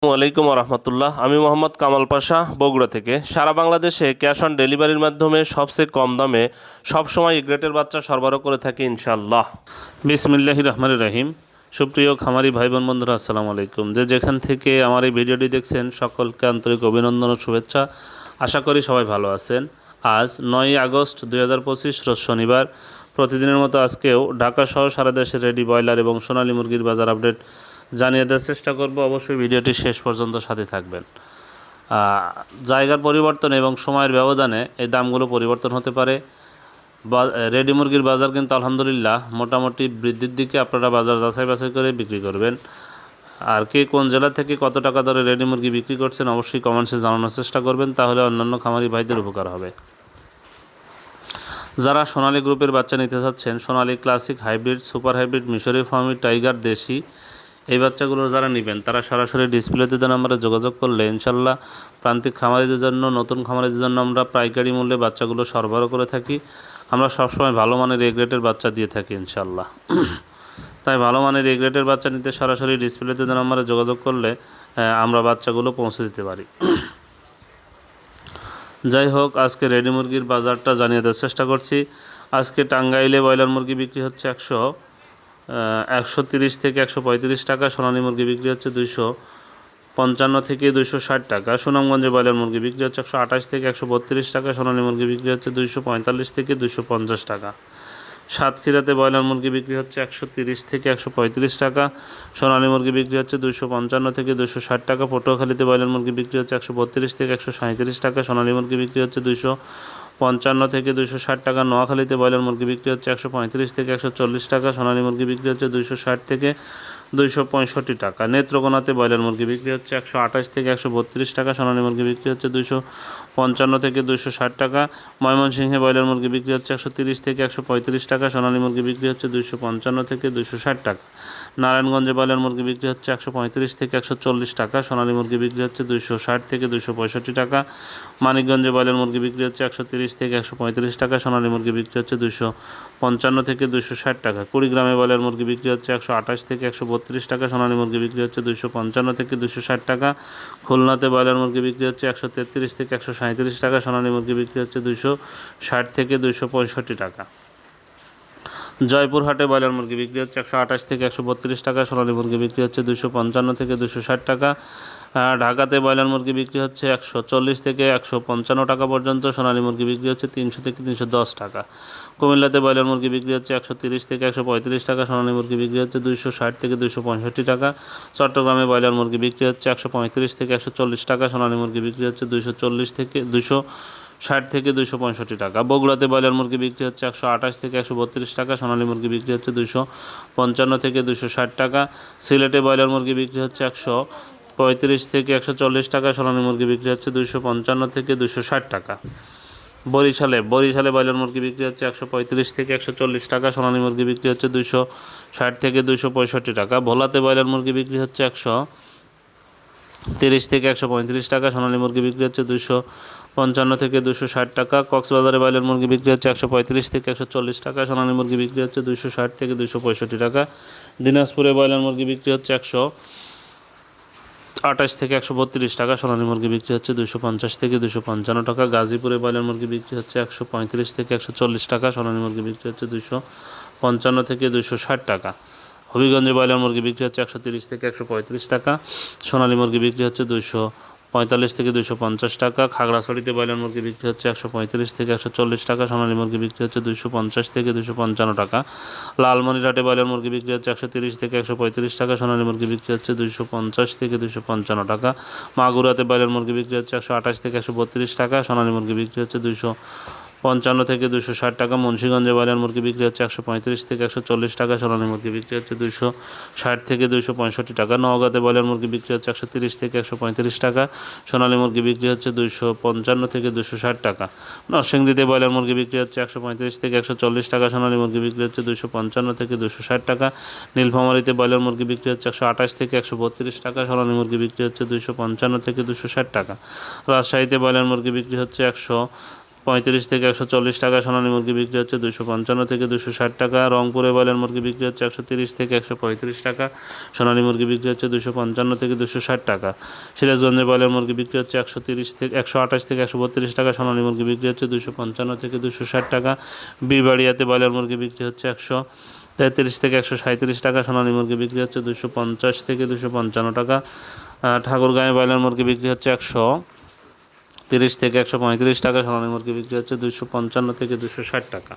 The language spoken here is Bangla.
আসসালামু আলাইকুম রহমতুল্লাহ। আমি মোহাম্মদ কামাল পাশা, বগুড়া থেকে। সারা বাংলাদেশে ক্যাশ অন ডেলিভারির মাধ্যমে সবচেয়ে কম দামে সবসময় গ্রেটের বাচ্চা সরবরাহ করে থাকি ইনশাল্লাহ। বিসমিল্লাহির রহমানির রহিম। সুপ্রিয় খামারি ভাই বোন বন্ধুরা, আসসালামু আলাইকুম। যেখান থেকে আমার এই ভিডিওটি দেখছেন সকলকে আন্তরিক অভিনন্দন ও শুভেচ্ছা। আশা করি সবাই ভালো আছেন। আজ 9 আগস্ট 2025 রোজ শনিবার। প্রতিদিনের মতো আজকেও ঢাকা সহ সারা দেশে রেডি ব্রয়লার এবং সোনালী মুরগির বাজার আপডেট জানিয়ে দেওয়ার চেষ্টা করব। অবশ্যই ভিডিওটি শেষ পর্যন্ত সাথে থাকবেন। জায়গার পরিবর্তন এবং সময়ের ব্যবধানে এই দামগুলো পরিবর্তন হতে পারে। রেডি মুরগির বাজার কিন্তু আলহামদুলিল্লাহ মোটামুটি বৃদ্ধির দিকে। আপনারা বাজার যাচাই বাছাই করে বিক্রি করবেন। আর কে কোন জেলা থেকে কত টাকা দরে রেডি মুরগি বিক্রি করছেন অবশ্যই কমেন্টসে জানানোর চেষ্টা করবেন, তাহলে অন্যান্য খামারি ভাইদের উপকার হবে। যারা সোনালী গ্রুপের বাচ্চা নিতে চাচ্ছেন, Sonali classic, hybrid, super hybrid, মিশরি ফার্মি, টাইগার, দেশি, এই বাচ্চাগুলো যারা নেবেন তারা সরাসরি ডিসপ্লেতে দেওয়া নাম্বারে যোগাযোগ করলে ইনশাল্লাহ প্রান্তিক খামারিদের জন্য, নতুন খামারিদের জন্য আমরা পাইকারি মূল্যে বাচ্চাগুলো সরবরাহ করে থাকি। আমরা সবসময় ভালো মানের এ গ্রেডের বাচ্চা দিয়ে থাকি ইনশাল্লাহ। তাই ভালো মানের এ গ্রেডের বাচ্চা নিতে সরাসরি ডিসপ্লেতে দেওয়া নাম্বারে যোগাযোগ করলে আমরা বাচ্চাগুলো পৌঁছে দিতে পারি। যাই হোক, আজকে রেডি মুরগির বাজারটা জানিয়ে দেওয়ার চেষ্টা করছি। আজকে টাঙ্গাইলে ব্রয়লার মুরগি বিক্রি হচ্ছে 130 থেকে 135 টাকা। সোনালী মুরগি বিক্রি হচ্ছে 255 থেকে 260 টাকা। সুনামগঞ্জে ব্রয়লার মুরগি বিক্রি হচ্ছে 128 থেকে 132 টাকা। সোনালী মুরগি বিক্রি হচ্ছে 245 থেকে 250 টাকা। সাতক্ষীরাতে ব্রয়লার মুরগি বিক্রি হচ্ছে 130 থেকে 135 টাকা। সোনালী মুরগি বিক্রি হচ্ছে 255 থেকে 260 টাকা। পটুয়াখালীতে ব্রয়লার মুরগি বিক্রি হচ্ছে 132 থেকে 137 টাকা। সোনালী মুরগি বিক্রি হচ্ছে 255 থেকে 260 টাকা। নোয়াখালীতে ব্রয়লার মুরগি বিক্রি হচ্ছে 135 থেকে 140 টাকা। সোনালী মুরগি বিক্রি হচ্ছে 260 থেকে 265 টাকা। নেত্রকোনাতে ব্রয়লার মুরগি বিক্রি হচ্ছে 128 থেকে 132 টাকা। সোনালী মুরগি বিক্রি হচ্ছে 255 থেকে 260 টাকা। ময়মনসিংহে ব্রয়লার মুরগি বিক্রি হচ্ছে 130 থেকে 135 টাকা। সোনালী মুরগি বিক্রি হচ্ছে 255 থেকে 260 টাকা। নারায়ণগঞ্জে ব্রয়লার মুরগি বিক্রি হচ্ছে 135 থেকে 140 টাকা। সোনালী মুরগি বিক্রি হচ্ছে 260 থেকে 265 টাকা। মানিকগঞ্জে ব্রয়লার মুরগি বিক্রি হচ্ছে 130 থেকে 135 টাকা। সোনালী মুরগি বিক্রি হচ্ছে 255 থেকে 260 টাকা। কুড়িগ্রামে ব্রয়লার মুরগি বিক্রি হচ্ছে 128 থেকে 132 টাকা। সোনালী মুরগি বিক্রি হচ্ছে 255 থেকে 260 টাকা। খুলনাতে ব্রয়লার মুরগি বিক্রি হচ্ছে 133 থেকে 137 টাকা। সোনালী মুরগি বিক্রি হচ্ছে 260 থেকে 265 টাকা। জয়পুরহাটে ব্রয়লার মুরগি বিক্রি হচ্ছে 128 থেকে 132 টাকা। সোনালী মুরগি বিক্রি হচ্ছে 255 থেকে 260 টাকা। ঢাকাতে ব্রয়লার মুরগি বিক্রি হচ্ছে 140 থেকে 155 টাকা পর্যন্ত। সোনালী মুরগি বিক্রি হচ্ছে 300 থেকে 310 টাকা। কুমিল্লাতে ব্রয়লার মুরগি বিক্রি হচ্ছে 130 থেকে 135 টাকা। সোনালী মুরগি বিক্রি হচ্ছে 260 থেকে 265 টাকা। চট্টগ্রামে ব্রয়লার মুরগি বিক্রি হচ্ছে 135 থেকে 140 টাকা। সোনালী মুরগি বিক্রি হচ্ছে 240 থেকে 260 থেকে 265 টাকা। বগুড়াতে ব্রয়লার মুরগি বিক্রি হচ্ছে 128 থেকে 132 টাকা। সোনালী মুরগি বিক্রি হচ্ছে 255 থেকে 260 টাকা। সিলেটে ব্রয়লার মুরগি বিক্রি হচ্ছে 135 থেকে 140 টাকা। সোনালী মুরগি বিক্রি হচ্ছে 255 থেকে 260 টাকা। বরিশালে ব্রয়লার মুরগি বিক্রি হচ্ছে 135 থেকে 140 টাকা। সোনালী মুরগি বিক্রি হচ্ছে 260 থেকে 265 টাকা। ভোলাতে ব্রয়লার মুরগি বিক্রি হচ্ছে 130 থেকে 135 টাকা। সোনালী মুরগি বিক্রি হচ্ছে 255 থেকে 260 টাকা। কক্সবাজারে ব্রয়লার মুরগি বিক্রি হচ্ছে 135 থেকে 140 টাকা। সোনালী মুরগি বিক্রি হচ্ছে 260 থেকে 265 টাকা। দিনাজপুরে ব্রয়লার মুরগি বিক্রি হচ্ছে 128 থেকে 132 টাকা। সোনালী মুরগি বিক্রি হচ্ছে 250 থেকে 255 টাকা। গাজীপুরে ব্রয়লার মুরগি বিক্রি হচ্ছে 135 থেকে 140 টাকা। সোনালী মুরগি বিক্রি হচ্ছে 255 থেকে 260 টাকা। হবিগঞ্জে ব্রয়লার মুরগি বিক্রি হচ্ছে 130 থেকে 135 টাকা। সোনালী মুরগি বিক্রি হচ্ছে 245 থেকে 250 টাকা। খাগড়াছড়িতে ব্রয়লার মুরগি বিক্রি হচ্ছে 135 থেকে 140 টাকা। সোনালী মুরগি বিক্রি হচ্ছে 250 থেকে 255 টাকা। লালমনিরহাটে ব্রয়লার মুরগি বিক্রি হচ্ছে 130 থেকে 135 টাকা। সোনালী মুরগি বিক্রি হচ্ছে 250 থেকে 255 টাকা। মাগুরাতে ব্রয়লার মুরগি বিক্রি হচ্ছে 128 থেকে 132 টাকা। সোনালী মুরগি বিক্রি হচ্ছে 255 থেকে 260 টাকা। মুন্সিগঞ্জে ব্রয়লার মুরগি বিক্রি হচ্ছে 135 থেকে 140 টাকা। সোনালী মুরগি বিক্রি হচ্ছে 260 থেকে 265 টাকা। নওগাঁতে ব্রয়লার মুরগি বিক্রি হচ্ছে 130 থেকে 135 টাকা। সোনালী মুরগি বিক্রি হচ্ছে 255 থেকে 260 টাকা। নরসিংদীতে ব্রয়লার মুরগি বিক্রি হচ্ছে 135 থেকে 140 টাকা। সোনালী মুরগি বিক্রি হচ্ছে 255 থেকে 260 টাকা। নীলফামারীতে ব্রয়লার মুরগি বিক্রি হচ্ছে 128 থেকে 132 টাকা। সোনালী মুরগি বিক্রি হচ্ছে 255 থেকে 260 টাকা। রাজশাহীতে ব্রয়লার মুরগি বিক্রি হচ্ছে 35 থেকে 140 টাকা, সোনালী মুরগি বিক্রি হচ্ছে 255 থেকে 260 টাকা। রংপুরে ব্রয়লার মুরগি বিক্রি হচ্ছে 130 থেকে 135 টাকা, সোনালী মুরগি বিক্রি হচ্ছে 255 থেকে 260 টাকা। সিরাজগঞ্জে ব্রয়লার মুরগি বিক্রি হচ্ছে 130 থেকে 128 থেকে 132 টাকা, সোনালী মুরগি বিক্রি হচ্ছে 255 থেকে 260 টাকা। বিবাড়িয়াতে ব্রয়লার মুরগি বিক্রি হচ্ছে 133 থেকে 137 টাকা, সোনালী মুরগি বিক্রি হচ্ছে 250 থেকে 255 টাকা। ঠাকুরগাঁয়ে ব্রয়লার মুরগি বিক্রি হচ্ছে 130 থেকে 135 টাকা, সোনালী মুরগি বিক্রি হচ্ছে 255 থেকে 260 টাকা।